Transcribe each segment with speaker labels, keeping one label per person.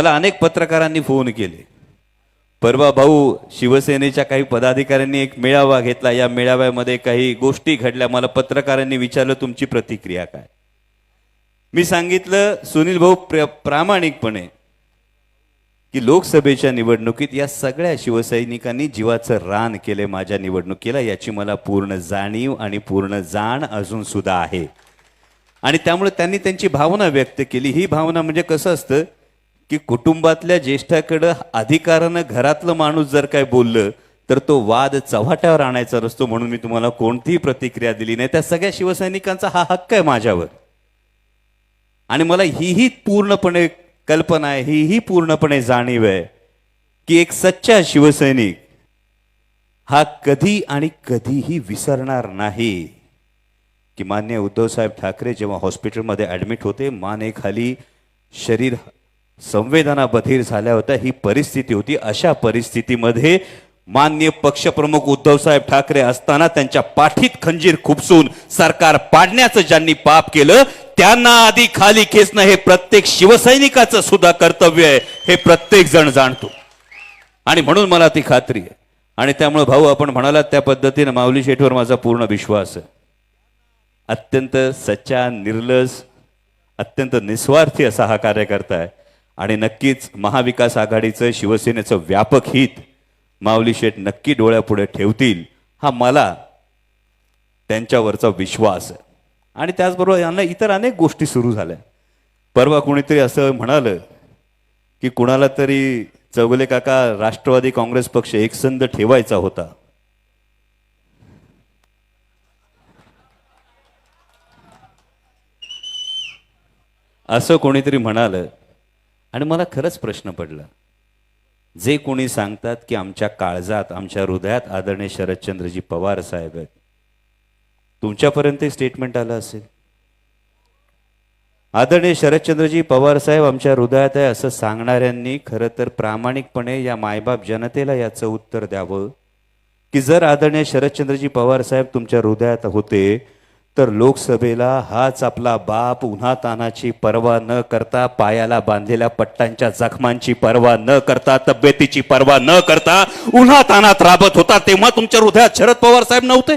Speaker 1: मला अनेक पत्रकारांनी फोन केले। परवा भाऊ शिवसेनेच्या काही पदाधिकाऱ्यांनी एक मेळावा घेतला, या मेळाव्यामध्ये काही गोष्टी घडल्या। मला पत्रकारांनी विचारलं तुमची प्रतिक्रिया काय। मी सांगितलं सुनील भाऊ प्रामाणिकपणे की लोकसभेच्या निवडणुकीत या सगळ्या शिवसैनिकांनी जीवाचं रान केले माझ्या निवडणुकीला, याची मला पूर्ण जाणीव आणि पूर्ण जाण अजून सुद्धा आहे। आणि त्यामुळे त्यांनी त्यांची भावना व्यक्त केली। ही भावना म्हणजे कसं असतं की कुटुंबातल्या ज्येष्ठाकडे अधिकारानं घरातलं माणूस जर काय बोललं तर तो वाद चव्हाट्यावर आणायचा नसतो, म्हणून मी तुम्हाला कोणतीही प्रतिक्रिया दिली नाही। त्या सगळ्या शिवसैनिकांचा हा हक्क आहे माझ्यावर, आणि मला ही पूर्णपणे कल्पना आहे, ही पूर्णपणे जाणीव आहे की एक सच्चा शिवसैनिक हा कधी आणि कधीही विसरणार नाही की माननीय उद्धव साहेब ठाकरे जेव्हा हॉस्पिटलमध्ये ऍडमिट होते, मानेखाली शरीर संवेदना बधीर झाल्या होत्या, ही परिस्थिती होती। अशा परिस्थितीमध्ये माननीय पक्षप्रमुख उद्धव साहेब ठाकरे असताना त्यांच्या पाठीत खंजीर खुपसून सरकार पाडण्याचं ज्यांनी पाप केलं त्यांना आधी खाली खेचणं हे प्रत्येक शिवसैनिकाचं सुद्धा कर्तव्य आहे, हे प्रत्येक जण जाणतो। आणि म्हणून मला ती खात्री आहे। आणि त्यामुळे भाऊ आपण म्हणालात त्या पद्धतीने माऊली शेठवर माझा पूर्ण विश्वास आहे। अत्यंत सच्चा, निर्लज, अत्यंत निस्वार्थी असा हा कार्यकर्ता आहे। आणि नक्कीच महाविकास आघाडीचं शिवसेनेचं व्यापक हित माऊली शेठ नक्की डोळ्यापुढे ठेवतील, हा मला त्यांच्यावरचा विश्वास आहे। आणि त्याचबरोबर यांना इतर अनेक गोष्टी सुरू झाल्या। परवा कोणीतरी असं म्हणालं की कुणाला तरी चौगुले काका राष्ट्रवादी काँग्रेस पक्ष एकसंध ठेवायचा होता। असं कोणीतरी म्हणालं आणि मला खरंच प्रश्न पडला। जे कोणी सांगतात की आमच्या काळजात, आमच्या हृदयात आदरणीय शरदचंद्रजी पवार साहेब आहेत, तुमच्यापर्यंत स्टेटमेंट आलं असेल आदरणीय शरदचंद्रजी पवार साहेब आमच्या हृदयात आहे असं सांगणाऱ्यांनी खरं तर प्रामाणिकपणे या मायबाप जनतेला याचं उत्तर द्यावं की जर आदरणीय शरदचंद्रजी पवार साहेब तुमच्या हृदयात होते तर लोकसभेला हाच आपला बाप उन्हातानाची पर्वा न करता, पायाला बांधलेल्या पट्ट्यांच्या जखमांची पर्वा न करता, तब्येतीची पर्वा न करता उन्हातानात राबत होता, तेव्हा तुमच्या हृदयात शरद पवार साहेब नव्हते?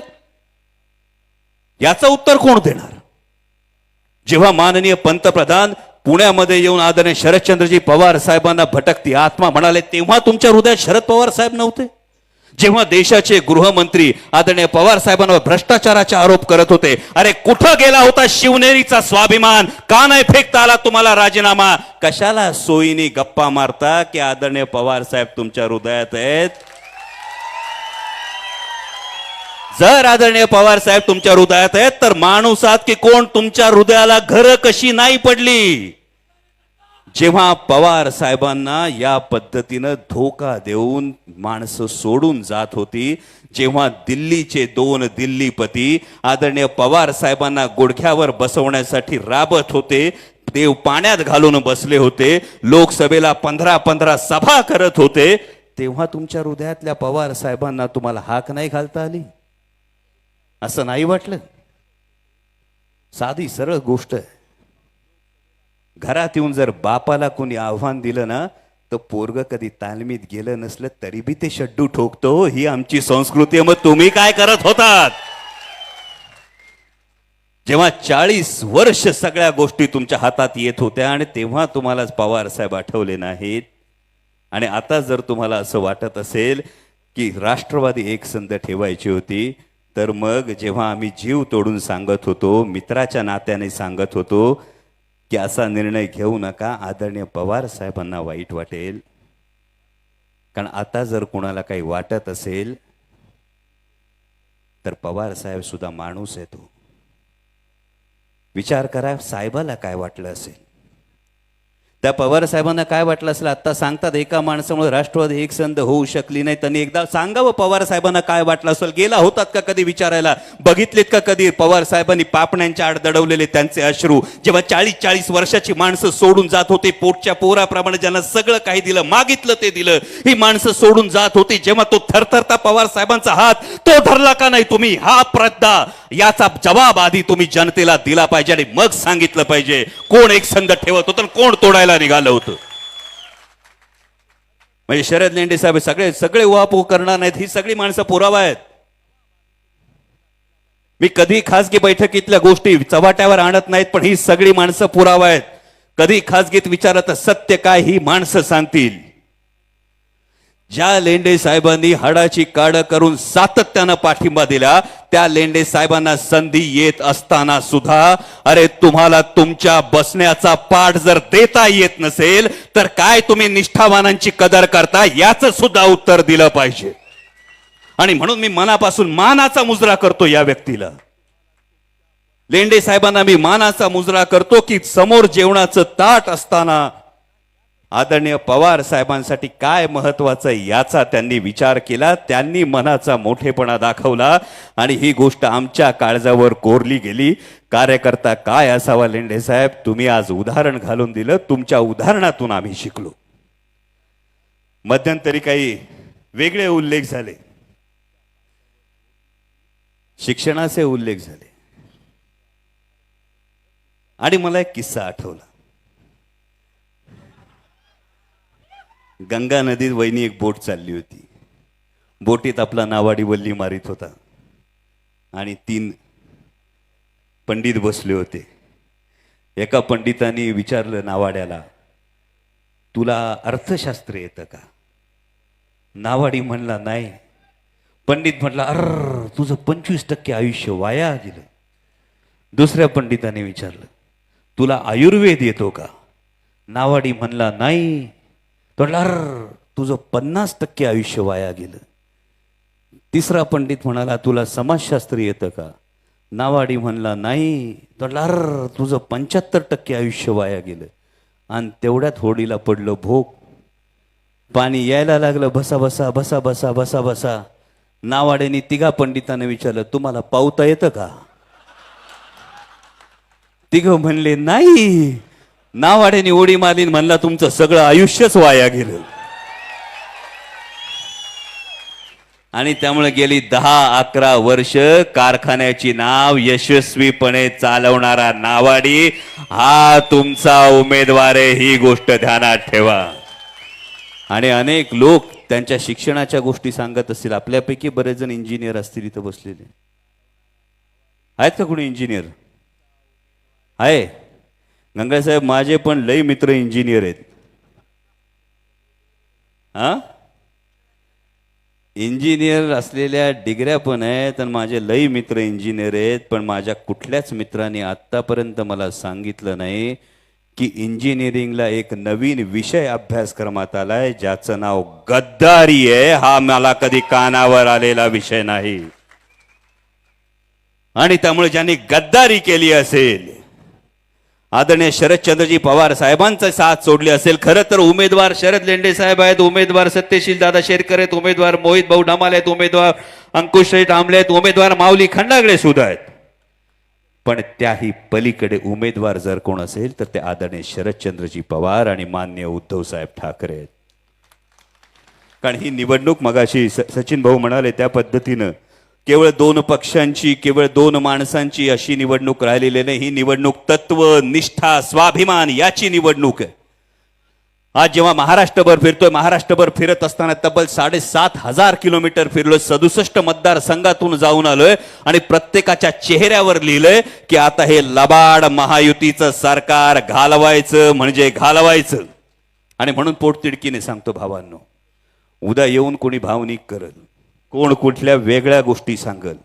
Speaker 1: याचं उत्तर कोण देणार? जेव्हा माननीय पंतप्रधान पुण्यामध्ये येऊन आदरणीय शरदचंद्रजी पवार साहेबांना भटकती आत्मा म्हणाले, तेव्हा तुमच्या हृदयात शरद पवार साहेब नव्हते? जेव्हा देशाचे गृहमंत्री आदरणीय पवार साहेबांवर भ्रष्टाचाराचे आरोप करत होते, अरे कुठं गेला होता शिवनेरीचा स्वाभिमान? का नाही फेकता आला तुम्हाला राजीनामा? कशाला सोयीनी गप्पा मारता की आदरणीय पवार साहेब तुमच्या हृदयात आहेत? जर आदरणीय पवार साहेब तुमच्या हृदयात आहेत तर माणूस आहात की कोण तुमच्या हृदयाला घर कशी नाही पडली? जेव्हा पवार साहेबांना या पद्धतीनं धोका देऊन माणसं सोडून जात होती, जेव्हा दिल्लीचे 2 दिल्लीपती आदरणीय पवार साहेबांना गुडघ्यावर बसवण्यासाठी राबत होते, देव पाण्यात घालून बसले होते, लोकसभेला 15 सभा करत होते, तेव्हा तुमच्या हृदयातल्या पवार साहेबांना तुम्हाला हाक नाही घालता आली? असं नाही वाटलं? साधी सरळ गोष्ट आहे। घरात येऊन जर बापाला कोणी आव्हान दिलं ना तर पोरग कधी तालमीत गेलं नसलं तरी बी ते शड्डू ठोकतो, ही आमची संस्कृती आहे। मग तुम्ही काय करत होतात? जेव्हा 40 वर्ष सगळ्या गोष्टी तुमच्या हातात येत होत्या आणि तेव्हा तुम्हाला पवार साहेब आठवले नाहीत, आणि आता जर तुम्हाला असं वाटत असेल की राष्ट्रवादी एकसंध ठेवायची होती, तर मग जेव्हा आम्ही जीव तोडून सांगत होतो, मित्राच्या नात्याने सांगत होतो की असा निर्णय घेऊ नका, आदरणीय पवार साहेबांना वाईट वाटेल। कारण आता जर कोणाला काही वाटत असेल तर पवार साहेब सुद्धा माणूस आहे। तो विचार करा, साहेबाला काय वाटलं असेल, त्या पवार साहेबांना काय वाटलं असेल? आता सांगतात एका माणसामुळे राष्ट्रवादी एकसंध होऊ शकली नाही, त्यांनी एकदा सांगावं पवार साहेबांना काय वाटलं असेल। गेला होतात का कधी विचारायला? बघितलेत का कधी पवार साहेबांनी पापण्यांच्या आड दडवलेले त्यांचे अश्रू? जेव्हा 40 वर्षाची माणसं सोडून जात होते, पोटच्या पोराप्रमाणे ज्यांना सगळं काही दिलं, मागितलं ते दिलं, ही माणसं सोडून जात होती, जेव्हा तो थरथरता पवार साहेबांचा हात तो धरला का नाही तुम्ही? हा प्रश्न, याचा जवाब आधी तुम्ही जनतेला दिला पाहिजे आणि मग सांगितलं पाहिजे कोण एकसंध ठेवत होतं, कोण तोडायला निघालं होतं। म्हणजे शरद लेंडे साहेब सगळे सगळे उहापोह करणार नाहीत, ही सगळी माणसं पुरावा आहेत. मी कधी खासगी बैठकीतल्या गोष्टी चव्हाट्यावर आणत नाहीत, पण ही सगळी माणसं पुरावा आहेत. कधी खासगीत विचारत सत्य काय ही माणसं सांगतील. ज्या लेंडे साहेबांनी हाडाची काढ करून सातत्यानं पाठिंबा दिला, त्या लेंडे साहेबांना संधी येत असताना सुद्धा अरे तुम्हाला तुमच्या बसण्याचा पाठ जर देता येत नसेल तर काय तुम्ही निष्ठावानांची कदर करता याचं सुद्धा उत्तर दिलं पाहिजे. आणि म्हणून मी मनापासून मानाचा मुजरा करतो या व्यक्तीला. लेंडे साहेबांना मी मानाचा मुजरा करतो की समोर जेवणाचं ताट असताना आदरणीय पवार साहेबांसाठी काय महत्वाचं याचा त्यांनी विचार केला. त्यांनी मनाचा मोठेपणा दाखवला आणि ही गोष्ट आमच्या काळजावर कोरली गेली. कार्यकर्ता काय असावा लेंडे साहेब, तुम्ही आज उदाहरण घालून दिलं. तुमच्या उदाहरणातून आम्ही शिकलो. मध्यंतरी काही वेगळे उल्लेख झाले, शिक्षणाचे उल्लेख झाले आणि मला एक किस्सा आठवला. गंगा नदीत वहिनी एक बोट चालली होती. बोटीत आपला नावाडी वल्ली मारित होता आणि 3 पंडित बसले होते. एका पंडितांनी विचारलं नावाड्याला, तुला अर्थशास्त्र येतं का? नावाडी म्हणला नाही. पंडित म्हटला, अर तुझं 25% आयुष्य वाया गेलं. दुसऱ्या पंडिताने विचारलं, तुला आयुर्वेद येतो का? नावाडी म्हणला नाही. म्हटलं, अर तुझं 50% आयुष्य वाया गेलं. तिसरा पंडित म्हणाला, तुला समाजशास्त्र येतं का? नावाडी म्हणला नाही. म्हटलं, अर तुझं 75% आयुष्य वाया गेलं. आणि तेवढ्यात होडीला पडलं भोग. पाणी यायला लागलं बसा बसा बसा बसा बसा बसा. नावाड्याने 3 पंडितांना विचारलं, तुम्हाला पावता येतं का? 3 म्हणले नाही. नावाड्याने उडी मारली, म्हणला तुमचं सगळं आयुष्यच वाया गेलं. आणि त्यामुळे गेली 10-11 वर्ष कारखान्याची नाव यशस्वीपणे चालवणारा नावाडी हा तुमचा उमेदवार आहे, ही गोष्ट ध्यानात ठेवा. आणि अनेक लोक त्यांच्या शिक्षणाच्या गोष्टी सांगत असतील. आपल्यापैकी बरेच जण इंजिनियर असतील इथं बसलेले. आहेत का कोणी इंजिनियर? आहे. गंगा साहेब माझे पण लई मित्र इंजिनियर आहेत. हा, इंजिनियर असलेल्या डिग्र्या पण आहेत आणि माझे लई मित्र इंजिनियर आहेत. पण माझ्या कुठल्याच मित्रांनी आतापर्यंत मला सांगितलं नाही की इंजिनिअरिंगला एक नवीन विषय अभ्यासक्रमात आलाय ज्याचं नाव गद्दारी आहे. हा मला कधी कानावर आलेला विषय नाही. आणि त्यामुळे ज्यांनी गद्दारी केली असेल, आदरणीय शरदचंद्रजी पवार साहेबांचा साथ सोडली असेल. खरं तर उमेदवार शरद लेंडे साहेब आहेत, उमेदवार सत्यशील दादा शेरकर आहेत, उमेदवार मोहित भाऊ ढमाले आहेत, उमेदवार अंकुश आंबले आहेत, उमेदवार माऊली खंडागळे सुद्धा आहेत. पण त्याही पलीकडे उमेदवार जर कोण असेल तर ते आदरणीय शरदचंद्रजी पवार आणि माननीय उद्धव साहेब ठाकरे आहेत. कारण ही निवडणूक मगाशी सचिन भाऊ म्हणाले त्या पद्धतीनं केवळ 2 पक्षांची, केवळ 2 माणसांची अशी निवडणूक राहिलेली नाही. ही निवडणूक तत्व, निष्ठा, स्वाभिमान याची निवडणूक आहे. आज जेव्हा महाराष्ट्रभर फिरतोय, महाराष्ट्रभर फिरत असताना तब्बल 7,500 किलोमीटर फिरलोय, 67 मतदारसंघातून जाऊन आलोय आणि प्रत्येकाच्या चेहऱ्यावर लिहिलंय की आता हे लबाड महायुतीचं सरकार घालवायचं म्हणजे घालवायचं. आणि म्हणून पोटतिडकीने सांगतो भावांनो, उद्या येऊन कोणी भावनिक करल, कोण कुठल्या वेगळ्या गोष्टी सांगल.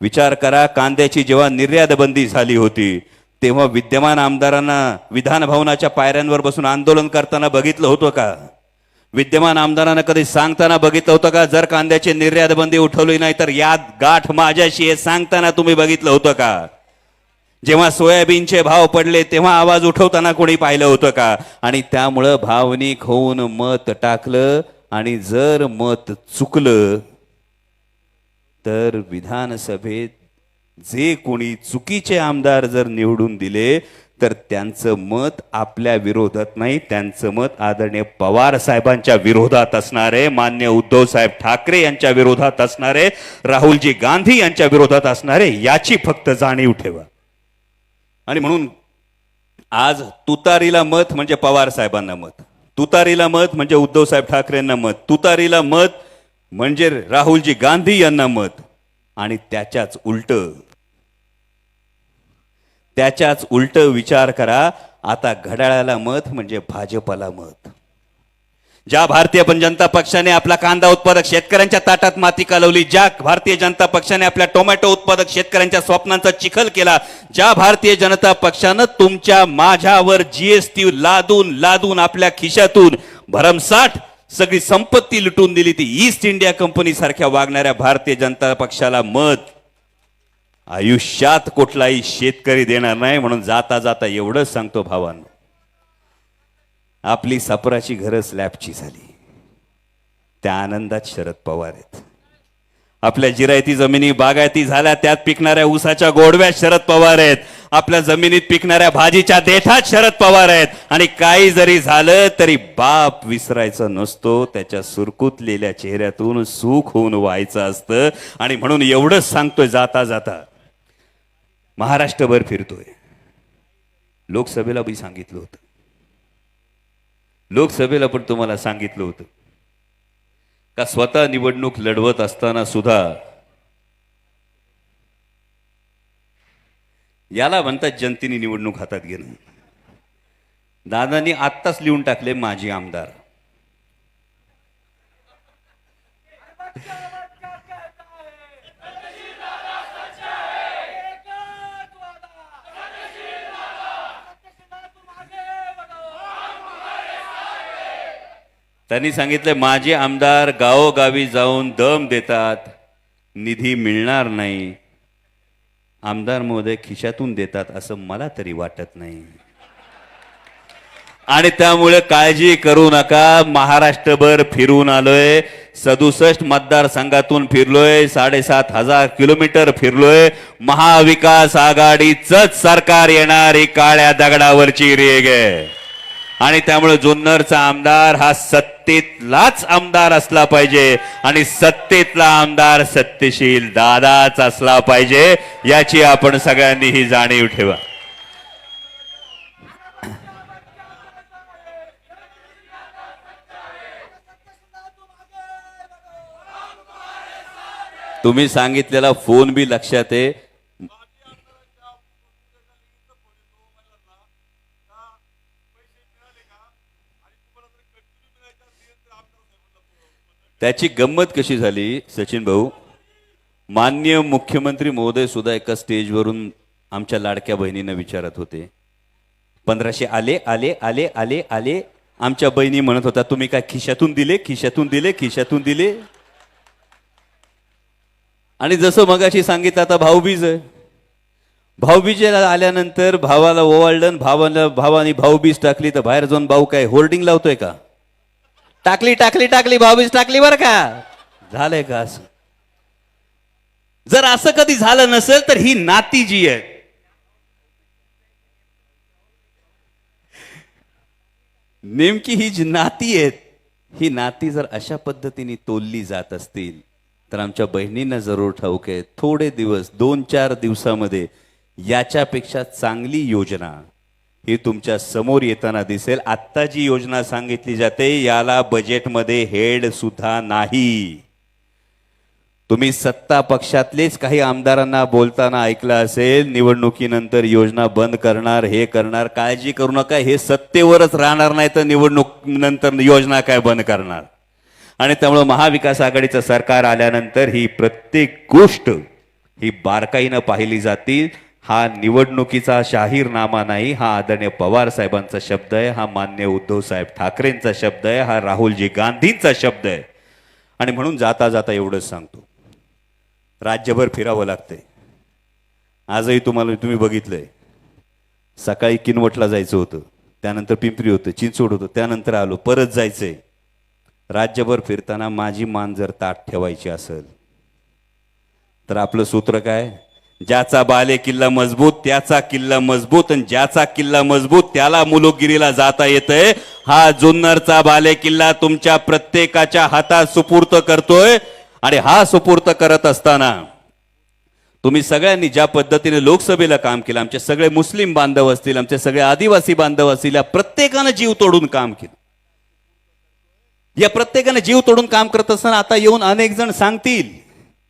Speaker 1: विचार करा, कांद्याची जेव्हा निर्यात बंदी झाली होती तेव्हा विद्यमान आमदारांना विधान भवनाच्या पायऱ्यांवर बसून आंदोलन करताना बघितलं होतं का? विद्यमान आमदारांना कधी सांगताना बघितलं होतं का जर कांद्याची निर्यात बंदी उठवली नाही तर यात गाठ माझ्याशी हे सांगताना तुम्ही बघितलं होतं का? जेव्हा सोयाबीनचे भाव पडले तेव्हा आवाज उठवताना कोणी पाहिलं होतं का? आणि त्यामुळं भावनिक होऊन मत टाकलं आणि जर मत चुकलं तर विधानसभेत जे कोणी चुकीचे आमदार जर निवडून दिले तर त्यांचं मत आपल्या विरोधात नाही, त्यांचं मत आदरणीय पवार साहेबांच्या विरोधात असणारे, मान्य उद्धव साहेब ठाकरे यांच्या विरोधात असणारे, राहुलजी गांधी यांच्या विरोधात असणारे, याची फक्त जाणीव ठेवा. आणि म्हणून आज तुतारीला मत म्हणजे पवार साहेबांना मत. तुतारीला मत म्हणजे उद्धवसाहेब ठाकरेंना मत, तुतारीला मत म्हणजे राहुलजी गांधी यांना मत. आणि त्याच्याच उलट विचार करा. आता घड्याळाला मत म्हणजे भाजपला मत. ज्या भारतीय जनता पक्षाने आपला कांदा उत्पादक शेतकऱ्यांच्या ताटात माती कालवली, ज्या भारतीय जनता पक्षाने आपल्या टोमॅटो उत्पादक शेतकऱ्यांच्या स्वप्नांचा चिखल केला, ज्या भारतीय जनता पक्षानं तुमच्या माझ्यावर जीएसटी लादून लादून आपल्या खिशातून भरमसाठ सगळी संपत्ती लुटून दिली, ती ईस्ट इंडिया कंपनी सारख्या वागणाऱ्या भारतीय जनता पक्षाला मत आयुष्यात कुठलाही शेतकरी देणार नाही. म्हणून जाता जाता एवढंच सांगतो भावांनो, आपली सपराची घरं स्लॅबची झाली, त्या आनंदात शरद पवार आहेत. आपल्या जिरायती जमिनी बागायती झाल्या, त्यात पिकणाऱ्या ऊसाच्या गोडव्यात शरद पवार आहेत. आपल्या जमिनीत पिकणाऱ्या भाजीच्या देठात शरद पवार आहेत. आणि काही जरी झालं तरी बाप विसरायचा नसतो, त्याच्या सुरकुतलेल्या चेहऱ्यातून सुख होऊन व्हायचं असतं. आणि म्हणून एवढंच सांगतोय जाता जाता, महाराष्ट्रभर फिरतोय. लोकसभेला बी सांगितलं होतं, लोकसभेला पण तुम्हाला सांगितलं होतं का स्वतः निवडणूक लढवत असताना सुद्धा, याला म्हणतात जनतेने निवडणूक हातात घेणं. दादांनी आत्ताच लिहून टाकले माजी आमदार. त्यांनी सांगितले माझे आमदार गावोगावी जाऊन दम देतात, निधी मिळणार नाही, आमदार महोदय खिशातून देतात असं मला तरी वाटत नाही. आणि त्यामुळे काळजी करू नका, महाराष्ट्रभर फिरून आलोय, 67 मतदारसंघातून फिरलोय, 7,500 किलोमीटर फिरलोय. महाविकास आघाडीचंच सरकार येणार ही काळ्या दगडावरची रेग आहे. आणि त्यामुळे जुन्नरचा आमदार हा सत्तेतलाच आमदार असला पाहिजे, आणि सत्तेतला आमदार सत्यशील दादाच असला पाहिजे, याची आपण सगळ्यांनी ही जाणीव ठेवा. तुम्ही सांगितलेला फोन बी लक्षात आहे. त्याची गंमत कशी झाली सचिन भाऊ, माननीय मुख्यमंत्री महोदय सुद्धा एका स्टेजवरून आमच्या लाडक्या बहिणींना विचारत होते, 1500 आले आले आले आले आले. आमच्या बहिणी म्हणत होता तुम्ही काय खिशातून दिले, खिशातून दिले, खिशातून दिले. आणि जसं मगाशी सांगितलं, आता भाऊबीज आहे, भाऊबीजेला आल्यानंतर भावाला ओवाळलं, भावाने भाऊबीज टाकली, तर बाहेर जाऊन भाऊ काय होर्डिंग लावतोय का, टाकली टाकली टाकली भाऊबीज टाकली बरं का, झालंय का असं? जर असं कधी झालं नसेल तर ही नाती जी आहे, नेमकी ही जी नाती आहेत, ही नाती जर अशा पद्धतीने तोलली जात असतील तर आमच्या बहिणींना जरूर ठाऊक आहे, थोडे दिवस 2-4 दिवसामध्ये याच्यापेक्षा चांगली योजना ही तुमच्या समोर येताना दिसेल. आत्ता जी योजना सांगितली जाते याला बजेटमध्ये हेड सुद्धा नाही. तुम्ही सत्ता पक्षातलेच काही आमदारांना बोलताना ऐकलं असेल, निवडणुकीनंतर योजना बंद करणार, हे करणार. काळजी करू नका, हे सत्तेवरच राहणार नाही तर निवडणूक नंतर योजना काय बंद करणार. आणि त्यामुळे महाविकास आघाडीचं सरकार आल्यानंतर ही प्रत्येक गोष्ट ही बारकाईनं पाहिली जातील. हा निवडणुकीचा जाहीरनामा नाही, हा आदरणीय पवार साहेबांचा शब्द आहे, हा माननीय उद्धव साहेब ठाकरेंचा शब्द आहे, हा राहुलजी गांधींचा शब्द आहे. आणि म्हणून जाता जाता एवढंच सांगतो, राज्यभर फिरावं लागतंय. आजही तुम्ही बघितलंय, सकाळी किनवटला जायचं होतं, त्यानंतर पिंपरी होतं, चिंचवड होतं, त्यानंतर आलो, परत जायचंय. राज्यभर फिरताना माझी मान जर ताट ठेवायची असेल तर आपलं सूत्र काय, ज्याचा बाले किल्ला मजबूत त्याचा किल्ला मजबूत, आणि ज्याचा किल्ला मजबूत त्याला मुलुकगिरीला जाता येतंय. हा जुन्नरचा बाले किल्ला तुमच्या प्रत्येकाच्या हातात सुपूर्त करतोय. आणि हा सुपूर्त करत असताना तुम्ही सगळ्यांनी ज्या पद्धतीने लोकसभेला काम केलं, आमचे सगळे मुस्लिम बांधव असतील, आमचे सगळे आदिवासी बांधव असतील, या प्रत्येकानं जीव तोडून काम केलं. या प्रत्येकाने जीव तोडून काम करत असताना आता येऊन अनेक जण सांगतील,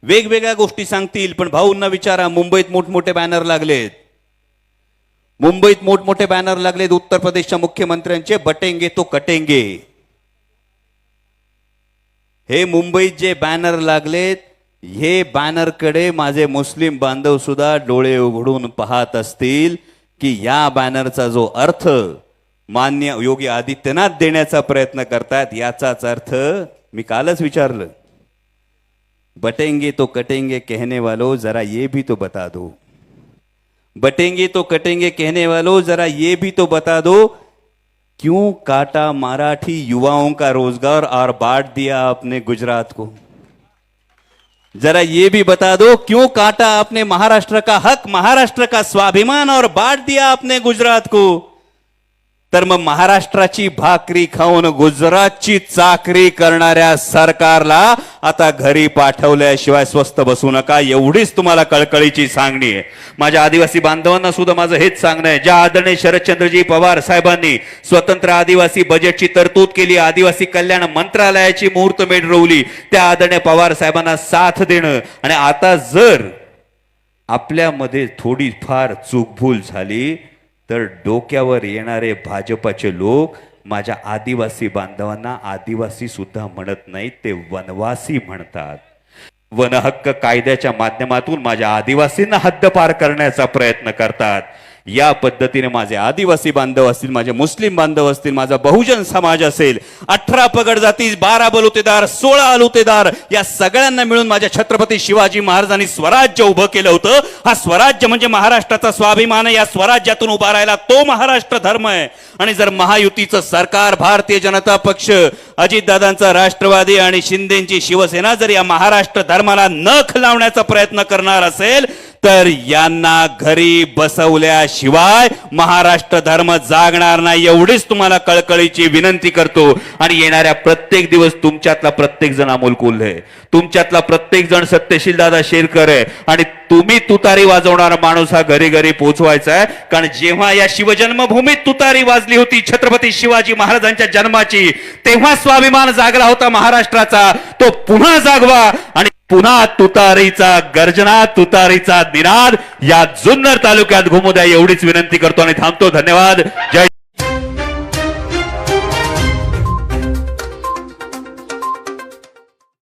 Speaker 1: वेगवेगळ्या गोष्टी सांगतील, पण भाऊंना विचारा, मुंबईत मोठमोठे बॅनर लागलेत, मुंबईत मोठमोठे बॅनर लागलेत उत्तर प्रदेशच्या मुख्यमंत्र्यांचे, बटेंगे तो कटेंगे. हे मुंबईत जे बॅनर लागलेत, हे बॅनरकडे माझे मुस्लिम बांधव सुद्धा डोळे उघडून पाहत असतील की या बॅनरचा जो अर्थ मान्य योगी आदित्यनाथ देण्याचा प्रयत्न करतात, याचाच अर्थ मी कालच विचारलं, बटेंगे तो कटेंगे कहने वालों जरा ये भी तो बता दो, बटेंगे तो कटेंगे कहने वालों जरा ये भी तो बता दो, क्यों काटा मराठी युवाओं का रोजगार और बांट दिया आपने गुजरात को. जरा ये भी बता दो, क्यों काटा आपने महाराष्ट्र का हक, महाराष्ट्र का स्वाभिमान और बांट दिया आपने गुजरात को. तर मग महाराष्ट्राची भाकरी खाऊन गुजरातची चाकरी करणाऱ्या सरकारला आता घरी पाठवल्याशिवाय स्वस्थ बसू नका, एवढीच तुम्हाला कळकळीची सांगणी आहे. माझ्या आदिवासी बांधवांना सुद्धा माझं हेच सांगणं आहे, ज्या आदरणीय शरदचंद्रजी पवार साहेबांनी स्वतंत्र आदिवासी बजेटची तरतूद केली, आदिवासी कल्याण मंत्रालयाची मुहूर्तमेढ रोवली, त्या आदरणीय पवार साहेबांना साथ देणं. आणि आता जर आपल्यामध्ये थोडी फार चूकभूल झाली तर डोक्यावर येणारे भाजपाचे लोक माझ्या आदिवासी बांधवांना आदिवासी सुद्धा म्हणत नाहीत, ते वनवासी म्हणतात. वनहक्क कायद्याच्या माध्यमातून माझ्या आदिवासींना हद्दपार करण्याचा प्रयत्न करतात. या पद्धतीने माझे आदिवासी बांधव असतील, माझे मुस्लिम बांधव असतील, माझा बहुजन समाज असेल, 18 पगड जाती, 12 बलुतेदार, 16 अलुतेदार, या सगळ्यांना मिळून माझ्या छत्रपती शिवाजी महाराजांनी स्वराज्य उभं केलं होतं. हा स्वराज्य म्हणजे महाराष्ट्राचा स्वाभिमान आहे. या स्वराज्यातून उभा राहिला तो महाराष्ट्र धर्म आहे. आणि जर महायुतीचं सरकार, भारतीय जनता पक्ष, अजितदादांचा राष्ट्रवादी आणि शिंदेची शिवसेना जर या महाराष्ट्र धर्माला नख लावण्याचा प्रयत्न करणार असेल तर यांना घरी बसवल्याशिवाय महाराष्ट्र धर्म जागणार नाही, एवढीच तुम्हाला कळकळीची विनंती करतो. आणि येणाऱ्या प्रत्येक दिवस तुमच्यातला प्रत्येक जण अमोल कोल्हे, तुमच्यातला प्रत्येक जण सत्यशील दादा शेरकर आहे. आणि तुम्ही तुतारी वाजवणारा माणूस हा घरी घरी पोहोचवायचा आहे. कारण जेव्हा या शिवजन्मभूमीत तुतारी वाजली होती छत्रपती शिवाजी महाराजांच्या जन्माची, तेव्हा स्वाभिमान जागला होता महाराष्ट्राचा, तो पुन्हा जागवा. आणि पुन्हा तुतारीचा गर्जना, तुतारीचा निनाद या जुन्नर तालुक्यात घुमू द्या, एवढीच विनंती करतो आणि थांबतो. धन्यवाद. जय